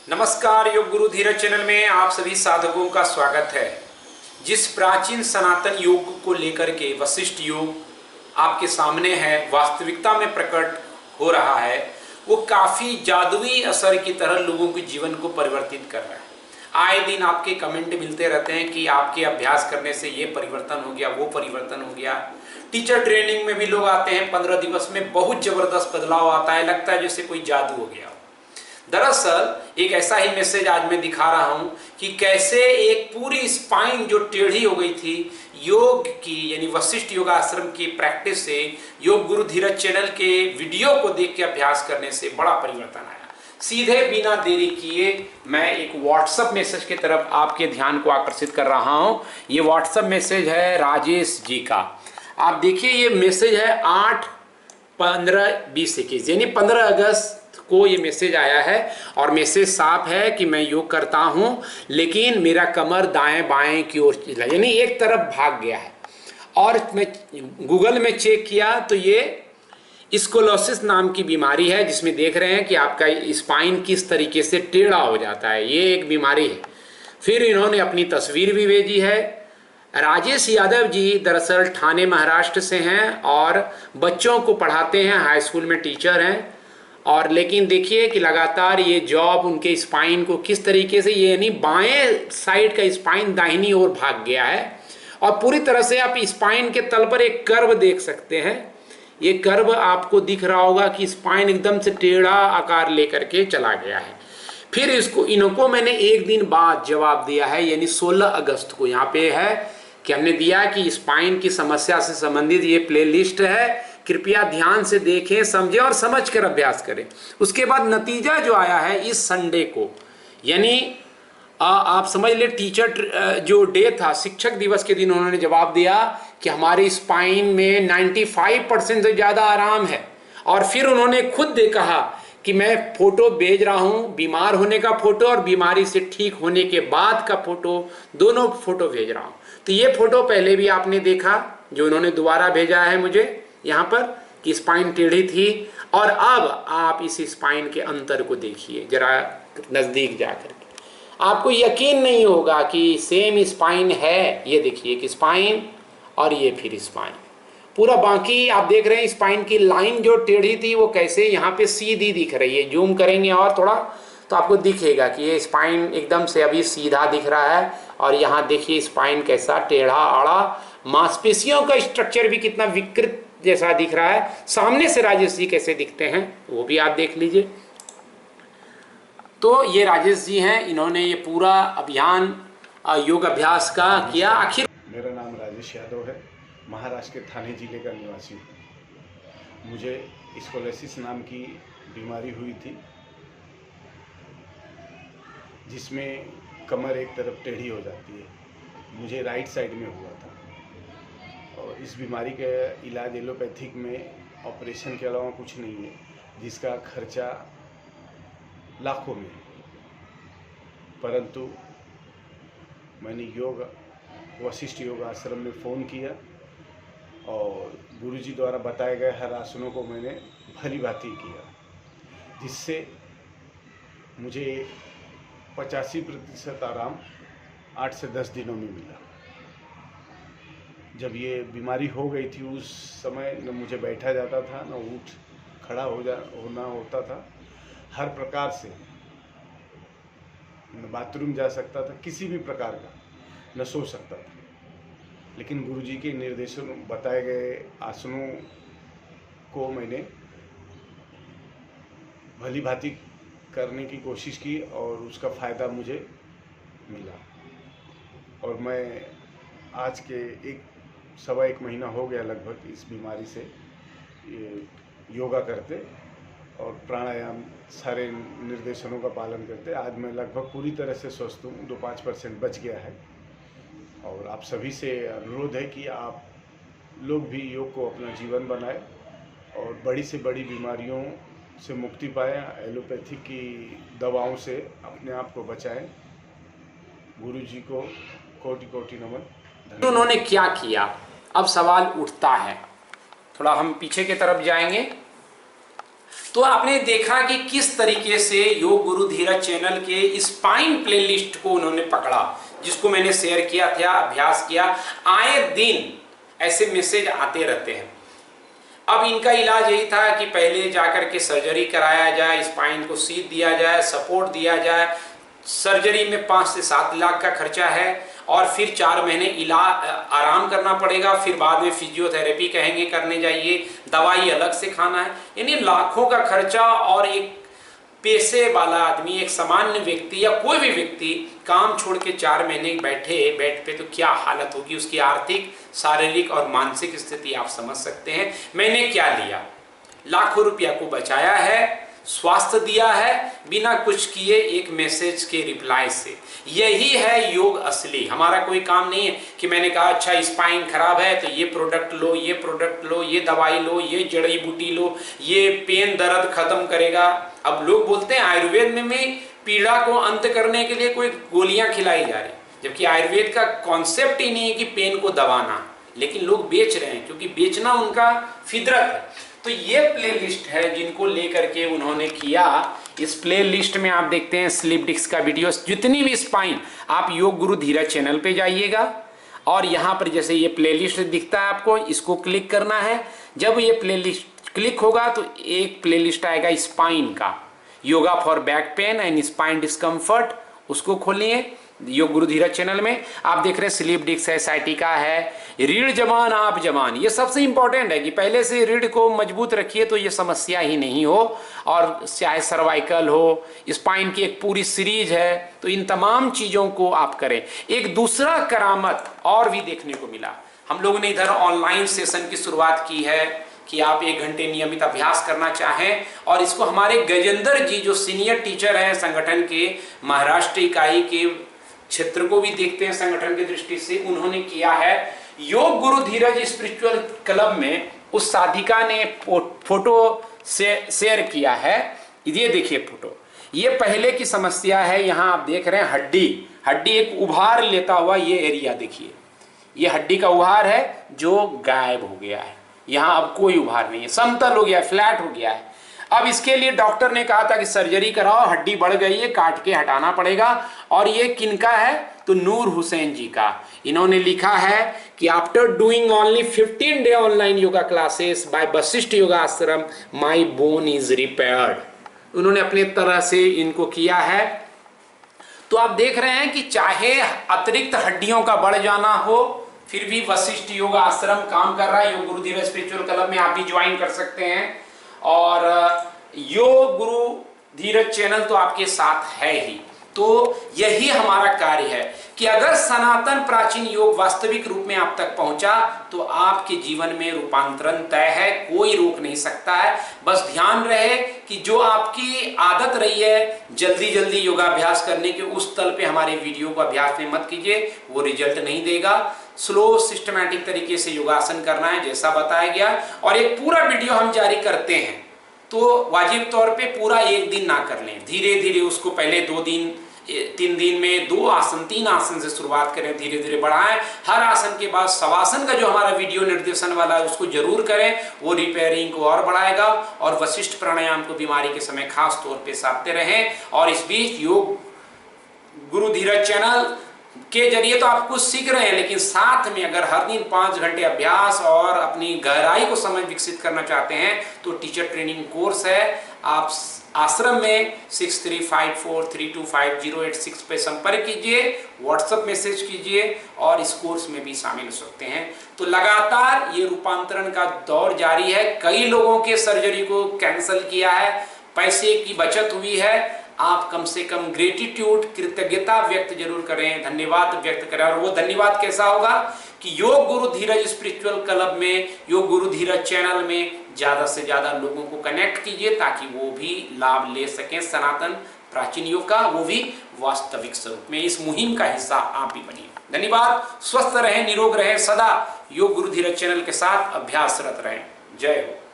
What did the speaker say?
नमस्कार, योग गुरु धीरज चैनल में आप सभी साधकों का स्वागत है। जिस प्राचीन सनातन योग को लेकर के वशिष्ठ योग आपके सामने है, वास्तविकता में प्रकट हो रहा है, वो काफी जादुई असर की तरह लोगों के जीवन को परिवर्तित कर रहा है। आए दिन आपके कमेंट मिलते रहते हैं कि आपके अभ्यास करने से ये परिवर्तन हो गया, वो परिवर्तन हो गया। टीचर ट्रेनिंग में भी लोग आते हैं, 15 दिवस में बहुत जबरदस्त बदलाव आता है, लगता है जैसे कोई जादू हो गया। दरअसल एक ऐसा ही मैसेज आज मैं दिखा रहा हूं कि कैसे एक पूरी स्पाइन जो टेढ़ी हो गई थी योग की, यानी वशिष्ठ योग आश्रम की प्रैक्टिस से, योग गुरु धीरज चैनल के वीडियो को देख के अभ्यास करने से बड़ा परिवर्तन आया। सीधे बिना देरी किए मैं एक व्हाट्सएप मैसेज की तरफ आपके ध्यान को आकर्षित कर रहा हूं। ये व्हाट्सएप मैसेज है राजेश जी का। आप देखिए, ये मैसेज है 8/15/2021 यानी 15 अगस्त को ये मैसेज आया है और मैसेज साफ है कि मैं योग करता हूं लेकिन मेरा कमर दाएं बाएं की ओर यानी एक तरफ भाग गया है। और मैं गूगल में चेक किया तो ये स्कोलोसिस नाम की बीमारी है, जिसमें देख रहे हैं कि आपका स्पाइन किस तरीके से टेढ़ा हो जाता है, ये एक बीमारी है। फिर इन्होंने अपनी तस्वीर भी भेजी है। राजेश यादव जी दरअसल ठाणे महाराष्ट्र से हैं और बच्चों को पढ़ाते हैं, हाई स्कूल में टीचर हैं। और लेकिन देखिए कि लगातार ये जॉब उनके स्पाइन को किस तरीके से, ये यानी बाएं साइड का स्पाइन दाहिनी ओर भाग गया है। और पूरी तरह से आप स्पाइन के तल पर एक कर्व देख सकते हैं। ये कर्व आपको दिख रहा होगा कि स्पाइन एकदम से टेढ़ा आकार लेकर के चला गया है। फिर इनको मैंने एक दिन बाद जवाब दिया है, यानी 16 अगस्त को। यहाँ पे है कि हमने दिया कि स्पाइन की समस्या से संबंधित ये प्लेलिस्ट है, कृपया ध्यान से देखें, समझें और समझ कर अभ्यास करें। उसके बाद नतीजा जो आया है इस संडे को, यानी आप समझ ले टीचर जो डे था, शिक्षक दिवस के दिन उन्होंने जवाब दिया कि हमारी स्पाइन में 95% से ज़्यादा आराम है। और फिर उन्होंने खुद दे कहा कि मैं फोटो भेज रहा हूँ, बीमार होने का फोटो और बीमारी से ठीक होने के बाद का फोटो, दोनों फोटो भेज रहा हूँ। तो ये फोटो पहले भी आपने देखा, जो उन्होंने दोबारा भेजा है मुझे यहाँ पर, कि स्पाइन टेढ़ी थी। और अब आप इस स्पाइन के अंतर को देखिए जरा नज़दीक जाकर के, आपको यकीन नहीं होगा कि सेम स्पाइन है। ये देखिए कि स्पाइन और ये फिर स्पाइन पूरा, बाकी आप देख रहे हैं स्पाइन की लाइन जो टेढ़ी थी वो कैसे यहाँ पे सीधी दिख रही है। जूम करेंगे और थोड़ा तो आपको दिखेगा कि ये स्पाइन एकदम से अभी सीधा दिख रहा है। और यहाँ देखिए स्पाइन कैसा टेढ़ा आड़ा, मांसपेशियों का स्ट्रक्चर भी कितना विकृत जैसा दिख रहा है। सामने से राजेश जी कैसे दिखते हैं वो भी आप देख लीजिए। तो ये राजेश जी हैं, इन्होंने ये पूरा अभियान योग अभ्यास का किया। आखिर मेरा नाम राजेश यादव है, महाराष्ट्र के ठाणे जिले का निवासी हूँ। मुझे स्कोलोसिस नाम की बीमारी हुई थी, जिसमें कमर एक तरफ टेढ़ी हो जाती है। मुझे राइट साइड में हुआ था और इस बीमारी का इलाज एलोपैथिक में ऑपरेशन के अलावा कुछ नहीं है, जिसका खर्चा लाखों में। परंतु मैंने वशिष्ठ योग आश्रम में फ़ोन किया और गुरुजी द्वारा बताए गए हर आसनों को मैंने भली भांति किया, जिससे मुझे 85% आराम 8 से 10 दिनों में मिला। जब ये बीमारी हो गई थी उस समय न मुझे बैठा जाता था, न उठ खड़ा होना होता था। हर प्रकार से न बाथरूम जा सकता था, किसी भी प्रकार का न सो सकता था। लेकिन गुरुजी के निर्देशों बताए गए आसनों को मैंने भली भांति करने की कोशिश की और उसका फ़ायदा मुझे मिला। और मैं आज के 1-1.25 महीना हो गया लगभग इस बीमारी से योगा करते और प्राणायाम सारे निर्देशनों का पालन करते। आज मैं लगभग पूरी तरह से स्वस्थ हूँ, 2-5% बच गया है। और आप सभी से अनुरोध है कि आप लोग भी योग को अपना जीवन बनाएं और बड़ी से बड़ी बीमारियों से मुक्ति पाएं, एलोपैथिक की दवाओं से अपने आप को बचाएं। गुरुजी को कोटि कोटि नमन। उन्होंने क्या किया, अब सवाल उठता है। थोड़ा हम पीछे की तरफ जाएंगे तो आपने देखा कि किस तरीके से योग गुरु धीरज चैनल के स्पाइन प्लेलिस्ट को उन्होंने पकड़ा, जिसको मैंने शेयर किया था, अभ्यास किया। आए दिन ऐसे मैसेज आते रहते हैं। अब इनका इलाज यही था कि पहले जाकर के सर्जरी कराया जाए, स्पाइन को सीध दिया जाए, सपोर्ट दिया जाए। सर्जरी में 5 से 7 लाख का खर्चा है और फिर 4 महीने इलाज आराम करना पड़ेगा। फिर बाद में फिजियोथेरेपी कहेंगे करने जाइए, दवाई अलग से खाना है, यानी लाखों का खर्चा। और एक पैसे वाला आदमी, एक सामान्य व्यक्ति या कोई भी व्यक्ति काम छोड़ के 4 महीने बैठे बेड पे, तो क्या हालत होगी उसकी, आर्थिक, शारीरिक और मानसिक स्थिति आप समझ सकते हैं। मैंने क्या लिया, लाखों रुपया को बचाया है, स्वास्थ्य दिया है बिना कुछ किए, एक मैसेज के रिप्लाई से। यही है योग असली। हमारा कोई काम नहीं है कि मैंने कहा अच्छा स्पाइन खराब है तो ये प्रोडक्ट लो, ये प्रोडक्ट लो, ये दवाई लो, ये जड़ी बूटी लो, ये पेन दर्द खत्म करेगा। अब लोग बोलते हैं आयुर्वेद में पीड़ा को अंत करने के लिए कोई गोलियां खिलाई जा रही, जबकि आयुर्वेद का कॉन्सेप्ट ही नहीं है कि पेन को दबाना, लेकिन लोग बेच रहे हैं क्योंकि बेचना उनका फितरत है। तो ये प्लेलिस्ट है जिनको लेकर के उन्होंने किया। इस प्लेलिस्ट में आप देखते हैं स्लिप डिस्क का वीडियो, जितनी भी स्पाइन, आप योग गुरु धीरज चैनल पे जाइएगा और यहाँ पर जैसे ये प्लेलिस्ट दिखता है आपको, इसको क्लिक करना है। जब ये प्लेलिस्ट क्लिक होगा तो एक प्लेलिस्ट आएगा स्पाइन का, yoga for back pain and spine discomfort, उसको खोलिए योग गुरु धीरज चैनल में। आप देख रहे हैं स्लिप डिस्क है, साइटिका है, रीढ़ जमान आप जमान, ये सबसे इंपॉर्टेंट है कि पहले से रीढ़ को मजबूत रखिए तो ये समस्या ही नहीं हो। और चाहे सर्वाइकल हो, स्पाइन की एक पूरी सीरीज है, तो इन तमाम चीज़ों को आप करें। एक दूसरा करामत और भी देखने को मिला, हम लोगों ने इधर ऑनलाइन सेशन की शुरुआत की है कि आप 1 घंटे नियमित अभ्यास करना चाहें। और इसको हमारे गजेंद्र जी जो सीनियर टीचर हैं संगठन के, महाराष्ट्र इकाई के क्षेत्र को भी देखते हैं संगठन की दृष्टि से, उन्होंने किया है। योग गुरु धीरज स्पिरिचुअल क्लब में उस साधिका ने फोटो से शेयर किया है। ये देखिए फोटो, ये पहले की समस्या है। यहाँ आप देख रहे हैं हड्डी एक उभार लेता हुआ, ये एरिया देखिए, ये हड्डी का उभार है जो गायब हो गया है। यहाँ अब कोई उभार नहीं है, समतल हो गया, फ्लैट हो गया है। अब इसके लिए डॉक्टर ने कहा था कि सर्जरी कराओ, हड्डी बढ़ गई है, काट के हटाना पड़ेगा। और ये किनका है, तो नूर हुसैन जी का। इन्होंने लिखा है कि after doing only 15 day online yoga classes bye Vashishtha yoga आश्रम, माई बोन इज रिपेयर्ड। उन्होंने अपने तरह से इनको किया है। तो आप देख रहे हैं कि चाहे अतिरिक्त हड्डियों का बढ़ जाना हो, फिर भी वशिष्ठ योगा आश्रम काम कर रहा है। योग गुरु धीरज स्पिरिचुअल क्लब में आप भी ज्वाइन कर सकते हैं। और योग गुरु धीरज चैनल तो आपके साथ है ही। तो यही हमारा कार्य है कि अगर सनातन प्राचीन योग वास्तविक रूप में आप तक पहुंचा तो आपके जीवन में रूपांतरण तय है, कोई रोक नहीं सकता है। बस ध्यान रहे कि जो आपकी आदत रही है जल्दी जल्दी योगाभ्यास करने के, उस तल पे हमारे वीडियो को अभ्यास में मत कीजिए, वो रिजल्ट नहीं देगा। स्लो सिस्टमैटिक तरीके से योगासन करना है जैसा बताया गया। और एक पूरा वीडियो हम जारी करते हैं तो वाजिब तौर पे पूरा 1 दिन ना कर लें, धीरे धीरे उसको पहले 2 दिन 3 दिन में 2 आसन 3 आसन से शुरुआत करें, धीरे धीरे बढ़ाएं। हर आसन के बाद शवासन का जो हमारा वीडियो निर्देशन वाला है उसको जरूर करें, वो रिपेयरिंग को और बढ़ाएगा। और वशिष्ठ प्राणायाम को बीमारी के समय खास तौर पे साधते रहें। और इस बीच योग गुरु धीरज चैनल के जरिए तो आप कुछ सीख रहे हैं, लेकिन साथ में अगर हर दिन 5 घंटे अभ्यास और अपनी गहराई को समझ विकसित करना चाहते हैं तो टीचर ट्रेनिंग कोर्स है। आप आश्रम में 6354325086 पे संपर्क कीजिए, व्हाट्सएप मैसेज कीजिए और इस कोर्स में भी शामिल हो सकते हैं। तो लगातार ये रूपांतरण का दौर जारी है। कई लोगों के सर्जरी को कैंसिल किया है, पैसे की बचत हुई है। आप कम से कम ग्रेटिट्यूड, कृतज्ञता व्यक्त जरूर करें, धन्यवाद व्यक्त करें। और वो धन्यवाद कैसा होगा कि योग गुरु धीरज स्पिरिचुअल क्लब में, योग गुरु धीरज चैनल में ज्यादा से ज्यादा लोगों को कनेक्ट कीजिए ताकि वो भी लाभ ले सकें सनातन प्राचीन योग का, वो भी वास्तविक स्वरूप में। इस मुहिम का हिस्सा आप भी बनिए। धन्यवाद। स्वस्थ रहें, निरोग रहें, सदा योग गुरु धीरज चैनल के साथ अभ्यासरत रहें। जय हो।